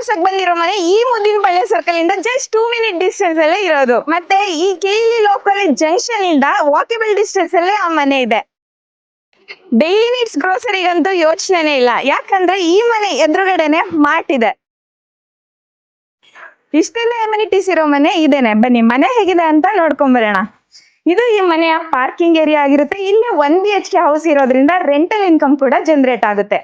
ತೋರ್ಸಕ್ ಬಂದಿರೋ ಮನೆ ಈ ಮುದ್ದಿನಪಾಳ್ಯ ಸರ್ಕಲ್ ಇಂದ ಜಸ್ಟ್ 2 minute ಡಿಸ್ಟೆನ್ಸ್ ಅಲ್ಲೇ ಇರೋದು. ಮತ್ತೆ ಈ ಕೇಲಿ ಲೋಕಲ್ ಜಂಕ್ಷನ್ ಇಂದ ವಾಕೇಬಲ್ ಡಿಸ್ಟೆನ್ಸ್ ಅಲ್ಲೇ ಆ ಮನೆ ಇದೆ. ಡೈಲಿ ನೀಡ್ಸ್ ಗ್ರೋಸರಿಗಂತೂ ಯೋಚನೆನೇ ಇಲ್ಲ, ಯಾಕಂದ್ರೆ ಈ ಮನೆ ಎದುರುಗಡೆನೆ ಮಾರ್ಟ್ ಇದೆ. ಇಷ್ಟೆಲ್ಲ ಎಮ್ಯುನಿಟೀಸ್ ಇರೋ ಮನೆ ಇದೇನೆ. ಬನ್ನಿ ಮನೆ ಹೇಗಿದೆ ಅಂತ ನೋಡ್ಕೊಂಡ್ ಬರೋಣ. ಇದು ಈ ಮನೆಯ ಪಾರ್ಕಿಂಗ್ ಏರಿಯಾ ಆಗಿರುತ್ತೆ. ಇಲ್ಲಿ 1 BHK ಹೌಸ್ ಇರೋದ್ರಿಂದ ರೆಂಟಲ್ ಇನ್ಕಮ್ ಕೂಡ ಜನರೇಟ್ ಆಗುತ್ತೆ.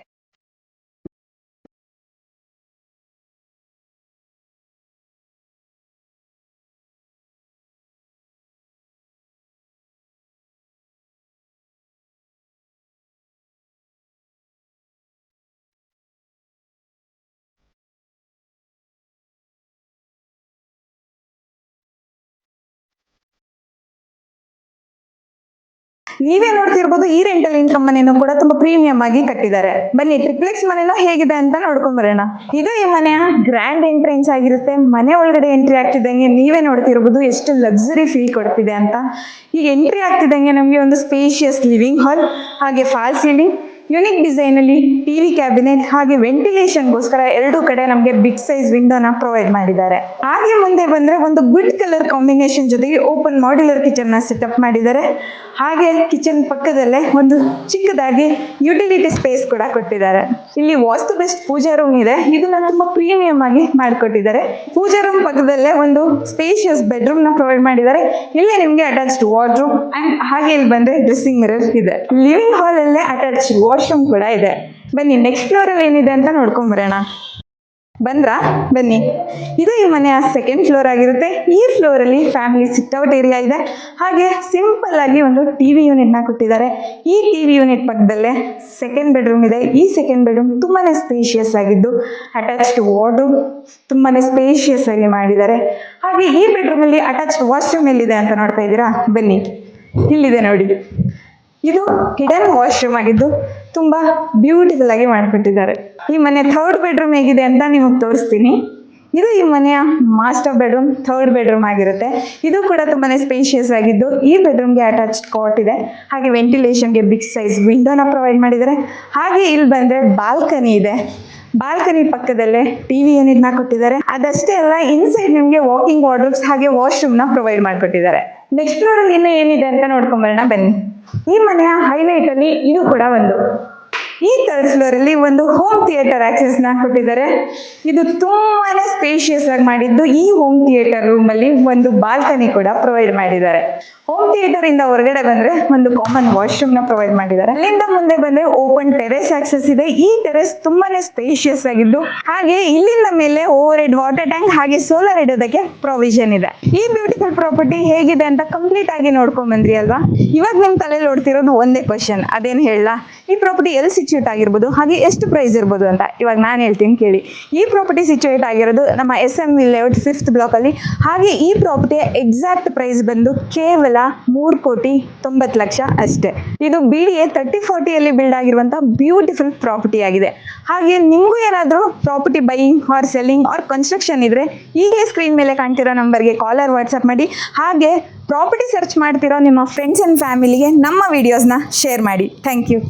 ನೀವೇ ನೋಡ್ತಿರ್ಬೋದು, ಈ ರೆಂಟಲ್ ಇನ್ಕಮ್ ಮನೆಯನ್ನು ಕೂಡ ತುಂಬಾ ಪ್ರೀಮಿಯಂ ಆಗಿ ಕಟ್ಟಿದ್ದಾರೆ. ಬನ್ನಿ ಟ್ರಿಪ್ಲೆಕ್ಸ್ ಮನೆನೂ ಹೇಗಿದೆ ಅಂತ ನೋಡ್ಕೊಂಡ್ ಬರೋಣ. ಇದು ಈ ಮನೆಯ ಗ್ರ್ಯಾಂಡ್ ಎಂಟ್ರೆನ್ಸ್ ಆಗಿರುತ್ತೆ. ಮನೆ ಒಳಗಡೆ ಎಂಟ್ರಿ ಆಗ್ತಿದ್ದಂಗೆ ನೀವೇ ನೋಡ್ತಿರ್ಬೋದು ಎಷ್ಟು ಲಕ್ಸುರಿ ಫೀಲ್ ಕೊಡ್ತಿದೆ ಅಂತ. ಈಗ ಎಂಟ್ರಿ ಆಗ್ತಿದ್ದಂಗೆ ನಮ್ಗೆ ಒಂದು ಸ್ಪೇಷಿಯಸ್ ಲಿವಿಂಗ್ ಹಾಲ್, ಹಾಗೆ ಫಾಲ್ ಸೀಲಿಂಗ್, ಯುನಿಕ್ ಡಿಸೈನ್ ಅಲ್ಲಿ ಟಿವಿ ಕ್ಯಾಬಿನೆಟ್, ಹಾಗೆ ವೆಂಟಿಲೇಷನ್ಗೋಸ್ಕರ 2 ಕಡೆ ನಮಗೆ ಬಿಗ್ ಸೈಜ್ ವಿಂಡೋನ ಪ್ರೊವೈಡ್ ಮಾಡಿದ್ದಾರೆ. ಹಾಗೆ ಮುಂದೆ ಬಂದ್ರೆ ಒಂದು ಗುಡ್ ಕಲರ್ ಕಾಂಬಿನೇಷನ್ ಜೊತೆಗೆ ಓಪನ್ ಮಾಡ್ಯುಲರ್ ಕಿಚನ್ ನ ಸೆಟಪ್ ಮಾಡಿದ್ದಾರೆ. ಹಾಗೆ ಕಿಚನ್ ಪಕ್ಕದಲ್ಲೇ ಒಂದು ಚಿಕ್ಕದಾಗಿ ಯುಟಿಲಿಟಿ ಸ್ಪೇಸ್ ಕೂಡ ಕೊಟ್ಟಿದ್ದಾರೆ. ಇಲ್ಲಿ ವಾಸ್ತು ಬೆಸ್ಟ್ ಪೂಜಾ ರೂಮ್ ಇದೆ. ಇದನ್ನ ತುಂಬಾ ಪ್ರೀಮಿಯಂ ಆಗಿ ಮಾಡಿಕೊಟ್ಟಿದ್ದಾರೆ. ಪೂಜಾ ರೂಮ್ ಪಕ್ಕದಲ್ಲೇ ಒಂದು ಸ್ಪೇಷಿಯಸ್ ಬೆಡ್ರೂಮ್ ನ ಪ್ರೊವೈಡ್ ಮಾಡಿದ್ದಾರೆ. ಇಲ್ಲಿ ನಿಮ್ಗೆ ಅಟ್ಯಾಚ್ಡ್ ವಾರ್ಡ್ರೂಮ್ ಅಂಡ್ ಹಾಗೆ ಇಲ್ಲಿ ಬಂದ್ರೆ ಡ್ರೆಸ್ಸಿಂಗ್ ಮಿರರ್ ಇದೆ. ಲಿವಿಂಗ್ ಹಾಲ್ ಅಲ್ಲೇ ಅಟ್ಯಾಚ್ಡ್ ವಾಶ್ರೂಮ್ ಕೂಡ ಇದೆ. ಬನ್ನಿ ನೆಕ್ಸ್ಟ್ ಫ್ಲೋರ್ ಅಲ್ಲಿ ಏನಿದೆ ಅಂತ ನೋಡ್ಕೊಂಡ್ ಬರೋಣ. ಬಂದ್ರಾ? ಬನ್ನಿ. ಇದು ಈ ಮನೆಯ 2nd ಫ್ಲೋರ್ ಆಗಿರುತ್ತೆ. ಈ ಫ್ಲೋರ್ ಅಲ್ಲಿ ಫ್ಯಾಮಿಲಿ ಸಿಟ್ಔಟ್ ಏರಿಯಾ ಇದೆ. ಹಾಗೆ ಸಿಂಪಲ್ ಆಗಿ ಒಂದು ಟಿವಿ ಯೂನಿಟ್ ನ ಕೊಟ್ಟಿದ್ದಾರೆ. ಈ ಟಿವಿ ಯೂನಿಟ್ ಪಕ್ಕದಲ್ಲೇ 2nd ಬೆಡ್ರೂಮ್ ಇದೆ. ಈ 2nd ಬೆಡ್ರೂಮ್ ತುಂಬಾನೇ ಸ್ಪೇಷಿಯಸ್ ಆಗಿದ್ದು ಅಟ್ಯಾಚ್ಡ್ ವಾರ್ಡ್ರೂಮ್ ತುಂಬಾನೇ ಸ್ಪೇಷಿಯಸ್ ಆಗಿ ಮಾಡಿದ್ದಾರೆ. ಹಾಗೆ ಈ ಬೆಡ್ರೂಮ್ ಅಲ್ಲಿ ಅಟ್ಯಾಚ್ಡ್ ವಾಶ್ರೂಮ್ ಎಲ್ಲಿದೆ ಅಂತ ನೋಡ್ತಾ ಇದ್ದೀರಾ? ಬನ್ನಿ, ಇಲ್ಲಿದೆ ನೋಡಿ. ಇದು ಹಿಡನ್ ವಾಶ್ರೂಮ್ ಆಗಿದ್ದು ತುಂಬಾ ಬ್ಯೂಟಿಫುಲ್ ಆಗಿ ಮಾಡಿಕೊಟ್ಟಿದ್ದಾರೆ. ಈ ಮನೆ 3rd ಬೆಡ್ರೂಮ್ ಹೇಗಿದೆ ಅಂತ ನಿಮಗೆ ತೋರಿಸ್ತೀನಿ. ಇದು ಈ ಮನೆಯ ಮಾಸ್ಟರ್ ಬೆಡ್ರೂಮ್, 3rd ಬೆಡ್ರೂಮ್ ಆಗಿರುತ್ತೆ. ಇದು ಕೂಡ ತುಂಬಾನೇ ಸ್ಪೇಷಿಯಸ್ ಆಗಿದ್ದು ಈ ಬೆಡ್ರೂಮ್ಗೆ ಅಟ್ಯಾಚ್ಡ್ ಕಾಟ್ ಇದೆ. ಹಾಗೆ ವೆಂಟಿಲೇಷನ್ಗೆ ಬಿಗ್ ಸೈಜ್ ವಿಂಡೋನ ಪ್ರೊವೈಡ್ ಮಾಡಿದ್ದಾರೆ. ಹಾಗೆ ಇಲ್ಲಿ ಬಂದ್ರೆ ಬಾಲ್ಕನಿ ಇದೆ. ಬಾಲ್ಕನಿ ಪಕ್ಕದಲ್ಲೇ ಟಿವಿ ಯೂನಿಟ್ ನ ಕೊಟ್ಟಿದ್ದಾರೆ. ಅದಷ್ಟೇ ಅಲ್ಲ, ಇನ್ಸೈಡ್ ನಿಮ್ಗೆ ವಾಕಿಂಗ್ ವಾರ್ಡ್ರೋಬ್ಸ್ ಹಾಗೆ ವಾಶ್ರೂಮ್ ನ ಪ್ರೊವೈಡ್ ಮಾಡಿಕೊಟ್ಟಿದ್ದಾರೆ. ನೆಕ್ಸ್ಟ್ ಫ್ಲೋರ್ ಅಲ್ಲಿ ಇನ್ನೂ ಏನಿದೆ ಅಂತ ನೋಡ್ಕೊಂಡ್ ಬರೋಣ. ಬನ್ನಿ. ಈ ಮನೆಯ ಹೈಲೈಟ್ ಅಲ್ಲಿ ಇದು ಕೂಡ ಒಂದು. ಈ 3rd ಫ್ಲೋರ್ ಅಲ್ಲಿ ಒಂದು ಹೋಮ್ ಥಿಯೇಟರ್ ಆಕ್ಸೆಸ್ ನ ಕೊಟ್ಟಿದ್ದಾರೆ. ಇದು ತುಂಬಾನೇ ಸ್ಪೇಷಿಯಸ್ ಆಗಿ ಮಾಡಿದ್ದು. ಈ ಹೋಮ್ ಥಿಯೇಟರ್ ರೂಮ್ ಅಲ್ಲಿ ಒಂದು ಬಾಲ್ಕನಿ ಕೂಡ ಪ್ರೊವೈಡ್ ಮಾಡಿದ್ದಾರೆ. ಹೋಮ್ ಥಿಯೇಟರ್ ಇಂದ ಹೊರಗಡೆ ಬಂದ್ರೆ ಒಂದು ಕಾಮನ್ ವಾಶ್ರೂಮ್ ನ ಪ್ರೊವೈಡ್ ಮಾಡಿದ್ದಾರೆ. ಅಲ್ಲಿಂದ ಮುಂದೆ ಬಂದ್ರೆ ಓಪನ್ ಟೆರೆಸ್ ಆಕ್ಸೆಸ್ ಇದೆ. ಈ ಟೆರೆಸ್ ತುಂಬಾನೇ ಸ್ಪೇಷಿಯಸ್ ಆಗಿದ್ದು ಹಾಗೆ ಇಲ್ಲಿಂದ ಮೇಲೆ ಓವರ್ ಹೆಡ್ ವಾಟರ್ ಟ್ಯಾಂಕ್ ಹಾಗೆ ಸೋಲಾರ್ ಇಡೋದಕ್ಕೆ ಪ್ರೊವಿಷನ್ ಇದೆ. ಈ ಬ್ಯೂಟಿಫುಲ್ ಪ್ರಾಪರ್ಟಿ ಹೇಗಿದೆ ಅಂತ ಕಂಪ್ಲೀಟ್ ಆಗಿ ನೋಡ್ಕೊಂಡ್ ಬಂದ್ರಿ ಅಲ್ವಾ? ಇವಾಗ ನಿಮ್ ತಲೆಯಲ್ಲಿ ಓಡ್ತಿರೋದು ಒಂದೇ ಕ್ವಶನ್, ಅದೇನ್ ಹೇಳ, ಈ ಪ್ರಾಪರ್ಟಿ ಎಲ್ಲಿ ಸಿಚುಯೇಟ್ ಆಗಿರ್ಬೋದು ಹಾಗೆ ಎಷ್ಟು ಪ್ರೈಸ್ ಇರ್ಬೋದು ಅಂತ. ಇವಾಗ ನಾನು ಹೇಳ್ತೀನಿ ಕೇಳಿ. ಈ ಪ್ರಾಪರ್ಟಿ ಸಿಚುಯೇಟ್ ಆಗಿರೋದು ನಮ್ಮ SMV ಲೇಔಟ್ 5th ಬ್ಲಾಕ್ ಅಲ್ಲಿ. ಹಾಗೆ ಈ ಪ್ರಾಪರ್ಟಿಯ ಎಕ್ಸಾಕ್ಟ್ ಪ್ರೈಸ್ ಬಂದು ಕೇವಲ 3,90,00,000 ಅಷ್ಟೇ. ಇದು BDA 3040 ಅಲ್ಲಿ ಬಿಲ್ಡ್ ಆಗಿರುವಂತಹ ಬ್ಯೂಟಿಫುಲ್ ಪ್ರಾಪರ್ಟಿ ಆಗಿದೆ. ಹಾಗೆ ನಿಮ್ಗೂ ಏನಾದ್ರು property buying or selling or construction ಇದ್ರೆ ಈಗಲೇ ಸ್ಕ್ರೀನ್ ಮೇಲೆ ಕಾಣ್ತಿರೋ ನಂಬರ್ಗೆ ಕಾಲ್ ಆರ್ ವಾಟ್ಸ್ಆಪ್ ಮಾಡಿ. ಹಾಗೆ ಪ್ರಾಪರ್ಟಿ ಸರ್ಚ್ ಮಾಡ್ತಿರೋ ನಿಮ್ಮ ಫ್ರೆಂಡ್ಸ್ ಅಂಡ್ ಫ್ಯಾಮಿಲಿಗೆ ನಮ್ಮ ವಿಡಿಯೋಸ್ನ ಶೇರ್ ಮಾಡಿ. Thank you.